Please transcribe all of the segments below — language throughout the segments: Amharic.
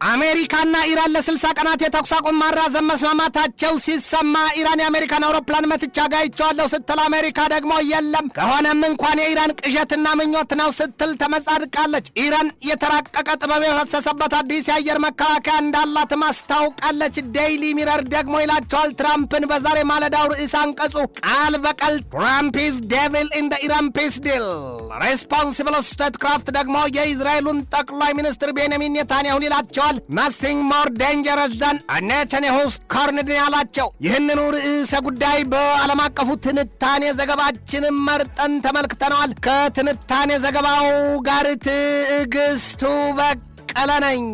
አሜሪካና ኢራን ለ60 ቀናት የተኩስ አቁም ማራዘም መስማማታቸው ሲሰማ ኢራን የአሜሪካን አውሮፕላን መትቻ ጋይቻለሁ ስትል አሜሪካ ደግሞ የለም ከሆነም እንኳን የኢራን ቅዠትና ምኞት ነው ስትል ተመጻድቃለች። ኢራን የተራቀቀ ጥበብ የፈሰሰበት አዲስ የአየር መከላከያ እንዳላት ማስታውቃለች። ዴይሊ ሚረር ደግሞ ይላቸዋል ትራምፕን በዛሬ ማለዳው ርዕስ አንቀጹ ቃል በቃል ትራምፕ ኢዝ ዴቪል ኢን ዘ ኢራን ፒስ ዲል። ሬስፖንሲብል ስቴትክራፍት ደግሞ የእስራኤሉን ጠቅላይ ሚኒስትር ቤንያሚን ኔታንያሁን ይላቸዋል nothing more dangerous than a Netanyahu's cornered ያላቸው። ይህንኑ ርዕሰ ጉዳይ በዓለም አቀፉ ትንታኔ ዘገባችን መርጠን ተመልክተነዋል። ከትንታኔ ዘገባው ጋር ትዕግስቱ በቀለ ነኝ።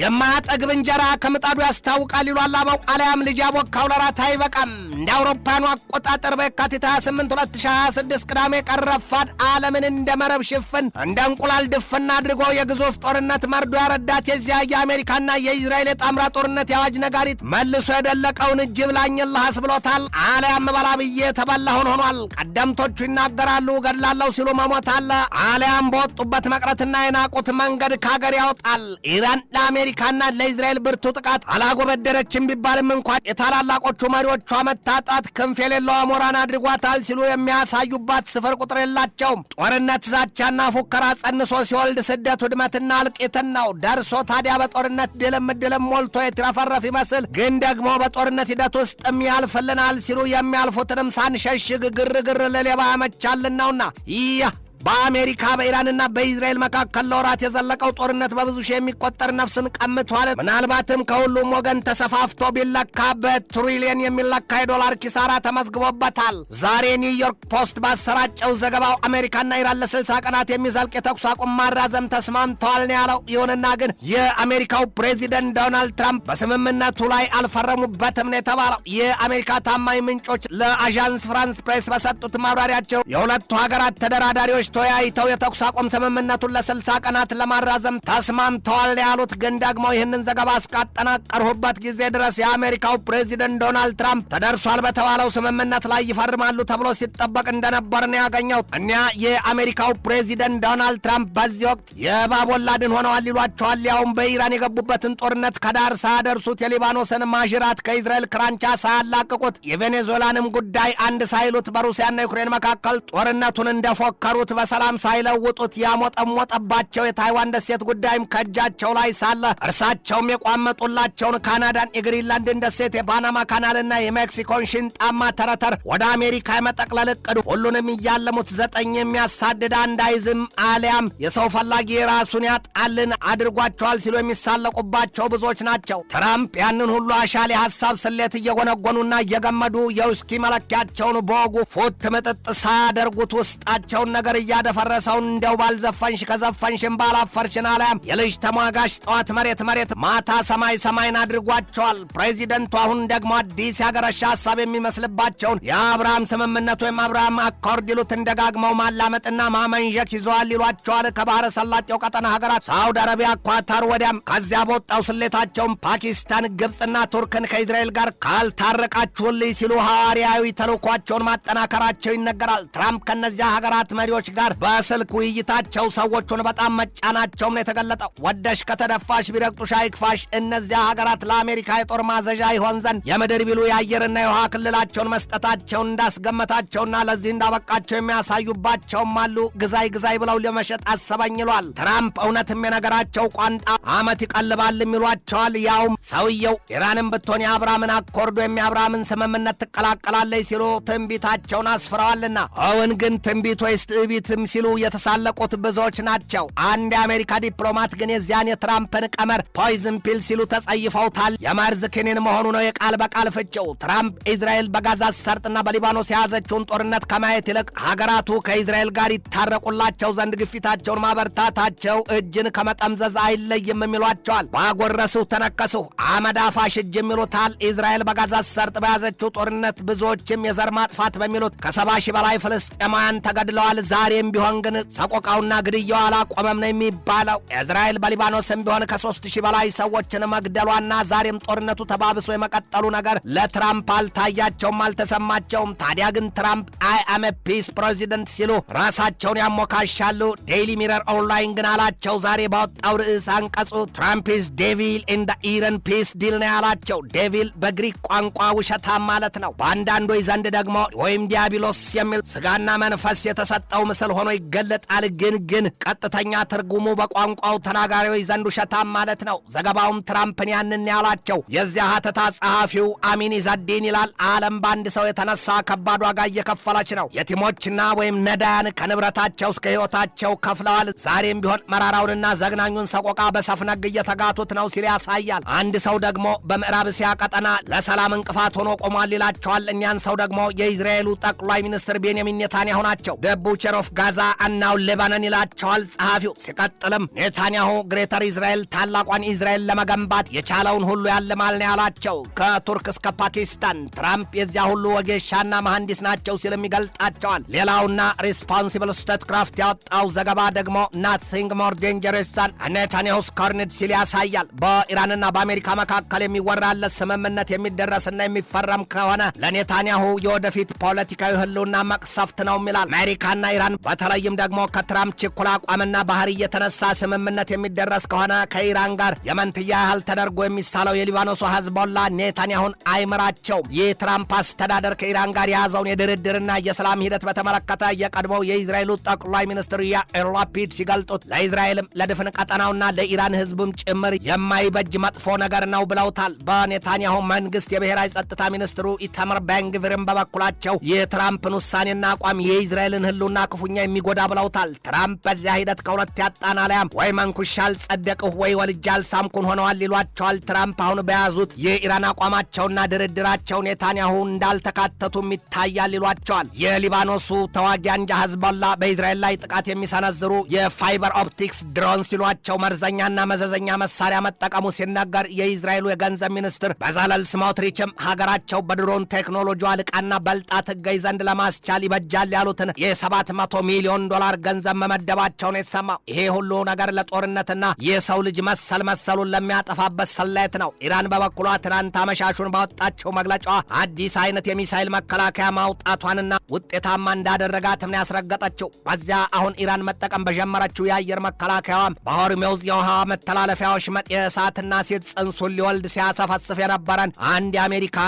የማያጠግብ እንጀራ ከምጣዱ ያስታውቃል ይሏል አበው። አልያም ልጅ ያቦካው ለራት አይበቃም። እንደ አውሮፓኑ አቆጣጠር በየካቲት 28 2026 ቅዳሜ ቀረፋድ ዓለምን እንደ መረብ ሽፍን እንደ እንቁላል ድፍና አድርጎ የግዙፍ ጦርነት መርዶ ያረዳት የዚያ የአሜሪካና የእስራኤል የጣምራ ጦርነት የአዋጅ ነጋሪት መልሶ የደለቀውን እጅብ ላኝልሃስ ብሎታል። አልያም በላብዬ ተበላሁን ሆኗል። ቀደምቶቹ ይናገራሉ ገድላለሁ ሲሉ መሞት አለ። አልያም በወጡበት መቅረትና የናቁት መንገድ ካገር ያወጣል። ኢራን ለአሜሪካና ለእስራኤል ብርቱ ጥቃት አላጎበደረችም ቢባልም እንኳን የታላላቆቹ መሪዎቿ መታጣት ክንፍ የሌለው አሞራን አድርጓታል ሲሉ የሚያሳዩባት ስፍር ቁጥር የላቸውም። ጦርነት ዛቻና ፉከራ ጸንሶ ሲወልድ ስደት ውድመትና እልቂትን ነው። ደርሶ ታዲያ በጦርነት ድልም ሞልቶ የትረፈረፍ ይመስል ግን ደግሞ በጦርነት ሂደት ውስጥም ያልፍልናል ሲሉ የሚያልፉትንም ሳንሸሽግ ግርግር ለሌባ ያመቻልን ነውና በአሜሪካ በኢራንና በእስራኤል መካከል ለወራት የዘለቀው ጦርነት በብዙ ሺህ የሚቆጠር ነፍስን ቀምቷል። ምናልባትም ከሁሉም ወገን ተሰፋፍቶ ቢለካ በትሪሊየን የሚለካ የዶላር ኪሳራ ተመዝግቦበታል። ዛሬ ኒውዮርክ ፖስት ባሰራጨው ዘገባው አሜሪካና ኢራን ለ60 ቀናት የሚዘልቅ የተኩስ አቁም ማራዘም ተስማምተዋል ነው ያለው። ይሁንና ግን የአሜሪካው ፕሬዚደንት ዶናልድ ትራምፕ በስምምነቱ ላይ አልፈረሙበትም ነው የተባለው። የአሜሪካ ታማኝ ምንጮች ለአዣንስ ፍራንስ ፕሬስ በሰጡት ማብራሪያቸው የሁለቱ ሀገራት ተደራዳሪዎች ተወያይተው የተኩስ አቁም ስምምነቱን ለ60 ቀናት ለማራዘም ተስማምተዋል ያሉት ግን ደግሞ ይህንን ዘገባ እስካጠናቀርሁበት ጊዜ ድረስ የአሜሪካው ፕሬዚደንት ዶናልድ ትራምፕ ተደርሷል በተባለው ስምምነት ላይ ይፈርማሉ ተብሎ ሲጠበቅ እንደነበር ነው ያገኘው። እኒያ የአሜሪካው ፕሬዚደንት ዶናልድ ትራምፕ በዚህ ወቅት የእባብ ወላድን ሆነዋል ይሏቸዋል። ያውም በኢራን የገቡበትን ጦርነት ከዳር ሳያደርሱት፣ የሊባኖስን ማዥራት ከእስራኤል ክራንቻ ሳያላቅቁት፣ የቬኔዙዌላንም ጉዳይ አንድ ሳይሉት በሩሲያና ዩክሬን መካከል ጦርነቱን እንደፎከሩት በሰላም ሳይለውጡት ያሞጠሞጠባቸው የታይዋን ደሴት ጉዳይም ከእጃቸው ላይ ሳለ እርሳቸውም የቋመጡላቸውን ካናዳን፣ የግሪንላንድን ደሴት፣ የፓናማ ካናልና የሜክሲኮን ሽንጣማ ተረተር ወደ አሜሪካ የመጠቅለል እቅዱ ሁሉንም እያለሙት 9 የሚያሳድድ አንዳይዝም አሊያም የሰው ፈላጊ ራሱን ያጣልን አድርጓቸዋል ሲሉ የሚሳለቁባቸው ብዙዎች ናቸው። ትራምፕ ያንን ሁሉ አሻሌ ሐሳብ ስሌት እየጎነጎኑና እየገመዱ የውስኪ መለኪያቸውን በወጉ ፉት ምጥጥ ሳያደርጉት ውስጣቸውን ነገር እያደፈረሰውን እንደው ባልዘፈንሽ ከዘፈንሽም ባላፈርሽን አልያም የልጅ ተሟጋሽ ጠዋት መሬት ማታ ሰማይን አድርጓቸዋል። ፕሬዚደንቱ አሁን ደግሞ አዲስ ያገረሻ ሐሳብ የሚመስልባቸውን የአብርሃም ስምምነት ወይም አብርሃም አኮርድ ይሉትን ደጋግመው ማላመጥና ማመንዠክ ይዘዋል ይሏቸዋል። ከባህረ ሰላጤው ቀጠና ሀገራት ሳውዲ አረቢያ፣ ኳታር ወዲያም ከዚያ በወጣው ስሌታቸውን ፓኪስታን፣ ግብፅና ቱርክን ከእስራኤል ጋር ካልታረቃችሁልኝ ሲሉ ሐዋርያዊ ተልኳቸውን ማጠናከራቸው ይነገራል። ትራምፕ ከነዚያ ሀገራት መሪዎች ጋር በስልክ ውይይታቸው ሰዎቹን በጣም መጫናቸውም ነው የተገለጠው። ወደሽ ከተደፋሽ ቢረግጡሽ አይክፋሽ። እነዚያ ሀገራት ለአሜሪካ የጦር ማዘዣ ይሆን ዘንድ የምድር ቢሉ የአየርና የውሃ ክልላቸውን መስጠታቸውን እንዳስገመታቸውና ለዚህ እንዳበቃቸው የሚያሳዩባቸውም አሉ። ግዛይ ብለው ለመሸጥ አሰበኝ ይሏል ትራምፕ። እውነትም የነገራቸው ቋንጣ አመት ይቀልባል ይሏቸዋል። ያውም ሰውየው ኢራንን ብትሆን የአብርሃምን አኮርዶ የአብርሃምን ስምምነት ትቀላቀላለች ሲሉ ትንቢታቸውን አስፍረዋልና አሁን ግን ትንቢት ወይስ ትዕቢትም ሲሉ የተሳለቁት ብዙዎች ናቸው። አንድ የአሜሪካ ዲፕሎማት ግን የዚያን የትራምፕን ቀመር ፖይዝን ፒል ሲሉ ተጸይፈውታል። የመርዝ ክኒን መሆኑ ነው የቃል በቃል ፍቺው። ትራምፕ እስራኤል በጋዛ ሰርጥና በሊባኖስ የያዘችውን ጦርነት ከማየት ይልቅ ሀገራቱ ከእስራኤል ጋር ይታረቁላቸው ዘንድ ግፊታቸውን ማበርታታቸው እጅን ከመጠምዘዝ አይለይም የሚሏቸዋል። ባጎረሱ ተነከሱ አመዳፋሽ እጅ የሚሉታል። እስራኤል በጋዛ ሰርጥ በያዘችው ጦርነት ብዙዎችም የዘር ማጥፋት በሚሉት ከ70 ሺህ በላይ ፍልስጤማውያን ተገድለዋል። ዛሬ ዛሬም ቢሆን ግን ሰቆቃውና ግድያው አላቆመም ነው የሚባለው። እስራኤል በሊባኖስም ቢሆን ከ3000 በላይ ሰዎችን መግደሏና ዛሬም ጦርነቱ ተባብሶ የመቀጠሉ ነገር ለትራምፕ አልታያቸውም፣ አልተሰማቸውም። ታዲያ ግን ትራምፕ አይ አም ፒስ ፕሬዚደንት ሲሉ ራሳቸውን ያሞካሻሉ። ዴይሊ ሚረር ኦንላይን ግን አላቸው ዛሬ ባወጣው ርዕስ አንቀጹ ትራምፕ ኢዝ ዴቪል ኢን ደ ኢራን ፒስ ዲል ነው ያላቸው። ዴቪል በግሪክ ቋንቋ ውሸታም ማለት ነው። በአንዳንዶች ዘንድ ደግሞ ወይም ዲያብሎስ የሚል ስጋና መንፈስ የተሰጠው ምስል ሆኖ ይገለጣል። ግን ቀጥተኛ ትርጉሙ በቋንቋው ተናጋሪዎች ዘንድ ውሸታም ማለት ነው። ዘገባውም ትራምፕን ያንን ያላቸው። የዚያ ሀተታ ጸሐፊው አሚን ኢዛዲን ይላል። ዓለም በአንድ ሰው የተነሳ ከባድ ዋጋ እየከፈለች ነው። የቲሞችና ወይም ነዳያን ከንብረታቸው እስከ ሕይወታቸው ከፍለዋል። ዛሬም ቢሆን መራራውንና ዘግናኙን ሰቆቃ በሰፍነግ እየተጋቱት ነው ሲል ያሳያል። አንድ ሰው ደግሞ በምዕራብ እስያ ቀጠና ለሰላም እንቅፋት ሆኖ ቆሟል ይላቸዋል። እኛን ሰው ደግሞ የእስራኤሉ ጠቅላይ ሚኒስትር ቤንያሚን ኔታንያሁ ናቸው። ደ ቡቸር ኦፍ ጋዛ አናው ሌባኖን ይላቸዋል ጸሐፊው። ሲቀጥልም ኔታንያሁ ግሬተር እስራኤል ታላቋን እስራኤል ለመገንባት የቻለውን ሁሉ ያልማል ነው ያላቸው። ከቱርክ እስከ ፓኪስታን ትራምፕ የዚያ ሁሉ ወጌሻና መሐንዲስ ናቸው ሲልም ይገልጣቸዋል። ሌላውና ሪስፖንሲብል ስቴትክራፍት ያወጣው ዘገባ ደግሞ ናቲንግ ሞር ዴንጀረስ ዛን ኔታንያሁስ ኮርኒድ ሲል ያሳያል። በኢራንና በአሜሪካ መካከል የሚወራለት ስምምነት የሚደረስና የሚፈረም ከሆነ ለኔታንያሁ የወደፊት ፖለቲካዊ ህልውና መቅሰፍት ነው ይላል። አሜሪካና ኢራን በተለይም ደግሞ ከትራምፕ ችኩል አቋምና ባህሪ የተነሳ ስምምነት የሚደረስ ከሆነ ከኢራን ጋር የመንትያ ያህል ተደርጎ የሚሳለው የሊባኖሱ ሂዝቦላ ኔታንያሁን አይምራቸውም። ይህ ትራምፕ አስተዳደር ከኢራን ጋር የያዘውን የድርድርና የሰላም ሂደት በተመለከተ የቀድሞው የእስራኤሉ ጠቅላይ ሚኒስትር ያኢር ላፒድ ሲገልጡት ለእስራኤልም ለድፍን ቀጠናውና ለኢራን ህዝብም ጭምር የማይበጅ መጥፎ ነገር ነው ብለውታል። በኔታንያሁ መንግስት የብሔራዊ ጸጥታ ሚኒስትሩ ኢታማር ቤን-ግቪርም በበኩላቸው የትራምፕን ውሳኔና አቋም የእስራኤልን ህልውና ክፉኛ የሚጎዳ ብለውታል። ትራምፕ በዚያ ሂደት ከሁለት ያጣን አልያም ወይ መንኩሻል ጸደቅሁ ወይ ወልጃል ሳምኩን ሆነዋል ይሏቸዋል። ትራምፕ አሁን በያዙት የኢራን አቋማቸውና ድርድራቸው ኔታንያሁ እንዳልተካተቱም ይታያል ይሏቸዋል። የሊባኖሱ ተዋጊ አንጃ ሂዝቦላ በእስራኤል ላይ ጥቃት የሚሰነዝሩ የፋይበር ኦፕቲክስ ድሮን ሲሏቸው መርዘኛና መዘዘኛ መሳሪያ መጠቀሙ ሲነገር የእስራኤሉ የገንዘብ ሚኒስትር በዛለል ስሞትሪችም ሀገራቸው በድሮን ቴክኖሎጂ ልቃና በልጣ ትገኝ ዘንድ ለማስቻል ይበጃል ያሉትን የ$700 ሚሊዮን ገንዘብ መመደባቸው ነው የተሰማው። ይሄ ሁሉ ነገር ለጦርነትና የሰው ልጅ መሰሉን ለሚያጠፋበት ሰላየት ነው። ኢራን በበኩሏ ትናንት አመሻሹን ባወጣቸው መግለጫዋ አዲስ አይነት የሚሳይል መከላከያ ማውጣቷንና ውጤታማ እንዳደረጋትም ነው ያስረገጠችው። በዚያ አሁን ኢራን መጠቀም በጀመረችው የአየር መከላከያዋም በሆርሙዝ የውሃ መተላለፊያዎች መጥ የእሳትና ሲድ ጽንሱን ሊወልድ ሲያሰፈስፍ የነበረን አንድ የአሜሪካ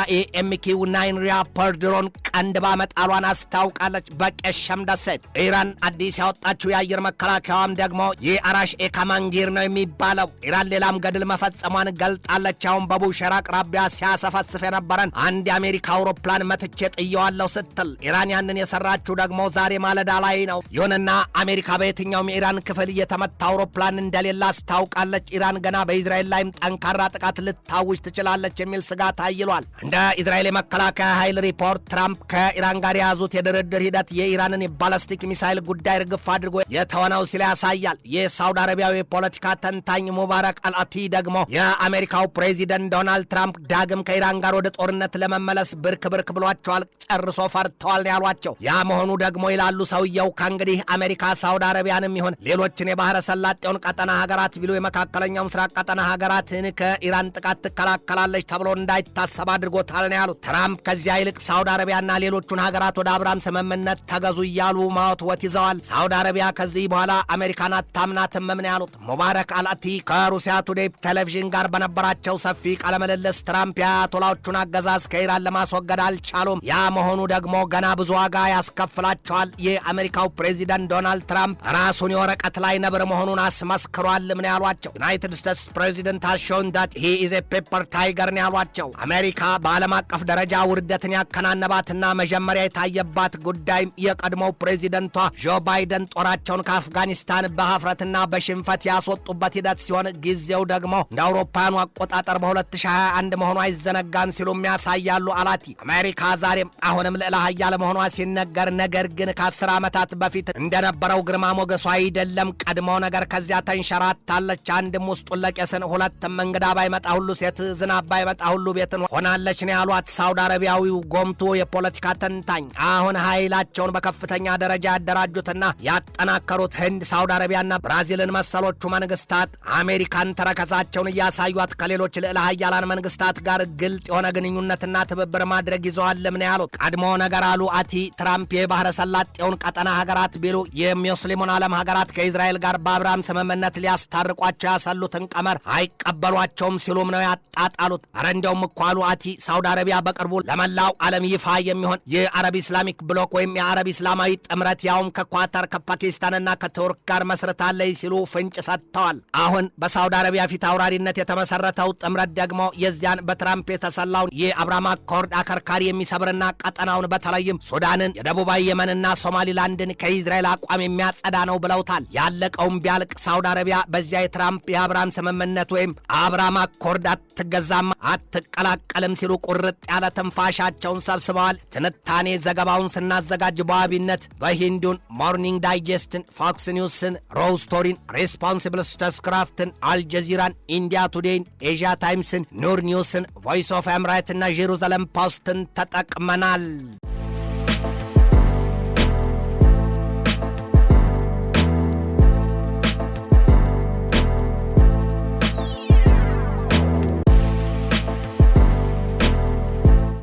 AMQ-9 ሪያፐር ድሮን ቀንድባ መጣሏን አስታውቃለች። በቄሸም ደሴት ኢራን አዲስ ያወጣችው የአየር መከላከያዋም ደግሞ የአራሽ ኤካማንጊር ነው የሚባለው። ኢራን ሌላም ገድል መፈጸሟን ገልጣለች። አሁን በቡሸራ አቅራቢያ ሲያሰፈስፍ የነበረን አንድ የአሜሪካ አውሮፕላን መትቼ ጥየዋለሁ ስትል ኢራን ያንን የሰራችው ደግሞ ዛሬ ማለዳ ላይ ነው። ይሁንና አሜሪካ በየትኛውም የኢራን ክፍል የተመታ አውሮፕላን እንደሌለ አስታውቃለች። ኢራን ገና በእስራኤል ላይም ጠንካራ ጥቃት ልታውጅ ትችላለች የሚል ስጋት አይሏል። እንደ እስራኤል የመከላከያ ኃይል ሪፖርት ትራምፕ ከኢራን ጋር የያዙት የድርድር ሂደት የኢራንን የባላስቲክ ሚሳይል ጉዳይ ርግፍ አድርጎ የተወነው ሲል ያሳያል። የሳውዲ አረቢያዊ የፖለቲካ ተንታኝ ሙባረክ አልአቲ ደግሞ የአሜሪካው ፕሬዚደንት ዶናልድ ትራምፕ ዳግም ከኢራን ጋር ወደ ጦርነት ለመመለስ ብርክ ብለዋቸዋል፣ ጨርሶ ፈርተዋል ያሏቸው። ያ መሆኑ ደግሞ ይላሉ ሰውየው ከእንግዲህ አሜሪካ ሳውዲ አረቢያንም ይሁን ሌሎችን የባህረ ሰላጤውን ቀጠና ሀገራት ቢሉ የመካከለኛው ምስራቅ ቀጠና ሀገራትን ከኢራን ጥቃት ትከላከላለች ተብሎ እንዳይታሰብ አድርጎታል ነው ያሉት። ትራምፕ ከዚያ ይልቅ ሳውዲ አረቢያና ሌሎቹን ሀገራት ወደ አብርሃም ስምምነት ተገዙ እያሉ ማወትወት ይዘዋል። ሳውዲ አረቢያ ከዚህ በኋላ አሜሪካን አታምናትም ነው ያሉት። ሙባረክ አልአቲ ከሩሲያ ቱዴይ ቴሌቪዥን ጋር በነበራቸው ሰፊ ቃለምልልስ ትራምፕ የአያቶላዎቹን አገዛዝ ከኢራን ለማስወገድ አልቻሉም። ያ መሆኑ ደግሞ ገና ብዙ ዋጋ ያስከፍላቸዋል። የአሜሪካው ፕሬዚደንት ዶናልድ ትራምፕ ራሱን የወረቀት ላይ ነብር መሆኑን አስመስክሯል ምን ያሏቸው። ዩናይትድ ስቴትስ ፕሬዚደንት has shown that he is a paper tiger ነው ያሏቸው። አሜሪካ በዓለም አቀፍ ደረጃ ውርደትን ያከናነባትና መጀመሪያ የታየባት ጉዳይ የቀድሞው ፕሬዚደንቷ ጆ ባይደን ጦራቸውን ከአፍጋኒስታን በሀፍረትና በሽንፈት ያስወጡበት ሂደት ሲሆን ጊዜው ደግሞ እንደ አውሮፓውያኑ አቆጣጠር በ2021 መሆኑ አይዘነጋም ሲሉም ያሳያሉ አላቲ። አሜሪካ ዛሬም አሁንም ልዕለ ኃያል መሆኗ ሲነገር፣ ነገር ግን ከ10 ዓመታት በፊት እንደነበረው ግርማ ሞገሷ አይደለም። ቀድሞ ነገር ከዚያ ተንሸራታለች። አንድም ውስጡን ለቄስን፣ ሁለትም እንግዳ ባይመጣ ሁሉ ሴት፣ ዝናብ ባይመጣ ሁሉ ቤትን ሆናለች ነው ያሏት ሳውዲ አረቢያዊው ጎምቱ የፖለቲካ ተንታኝ። አሁን ኃይላቸውን በከፍተኛ ደረጃ ያደራጁትና ያጠናከሩት ህንድ፣ ሳውዲ አረቢያና ብራዚልን መሰሎቹ መንግስታት አሜሪካን ተረከዛቸውን እያሳዩት ከሌሎች ልዕለ ኃያላን መንግስታት ጋር ግልጥ የሆነ ግንኙነትና ትብብር ማድረግ ይዘዋልም ነው ያሉት። ቀድሞ ነገር አሉ አቲ ትራምፕ የባህረ ሰላጤውን ቀጠና ሀገራት ቢሉ የሙስሊሙን ዓለም ሀገራት ከእስራኤል ጋር በአብርሃም ስምምነት ሊያስታርቋቸው ያሰሉትን ቀመር አይቀበሏቸውም ሲሉም ነው ያጣጣሉት። ኧረ እንደውም እኮ አሉ አቲ ሳውዲ አረቢያ በቅርቡ ለመላው ዓለም ይፋ የሚሆን የአረብ ኢስላሚክ ብሎክ ወይም የአረብ ኢስላማዊ ጥምረት ያውም ከኳታር ከፓኪስታንና ከቱርክ ጋር መስርታለይ ሲሉ ፍንጭ ሰጥተዋል። አሁን በሳውዲ አረቢያ ፊት አውራሪነት የተመሰረተው ጥምረት ደግሞ የዚያን በትራምፕ የተሰላውን የአብርሃም አኮርድ አከርካሪ የሚሰብርና ቀጠናውን በተለይም ሱዳንን፣ የደቡባዊ የመንና ሶማሊላንድን ከእስራኤል አቋም የሚያጸዳ ነው ብለውታል። ያለቀውም ቢያልቅ ሳውዲ አረቢያ በዚያ የትራምፕ የአብርሃም ስምምነት ወይም አብርሃም አኮርድ አትገዛም፣ አትቀላቀልም ሲሉ ቁርጥ ያለ ትንፋሻቸውን ሰብስበዋል። ትንታኔ ዘገባውን ስናዘጋጅ በዋቢነት በሂንዱን፣ ሞርኒንግ ዳይጀስትን፣ ፎክስ ኒውስን፣ ሮው ስቶሪን፣ ሬስፖንሲብል ስቴትስክራፍትን፣ አልጀዚራን፣ ኢንዲያ ቱዴይን፣ ኤዥያ ታይምስን፣ ኑር ኒውስን፣ ቮይስ ኦፍ ኤምራይትና ጄሩዛሌም ፖስትን ተጠቅመናል።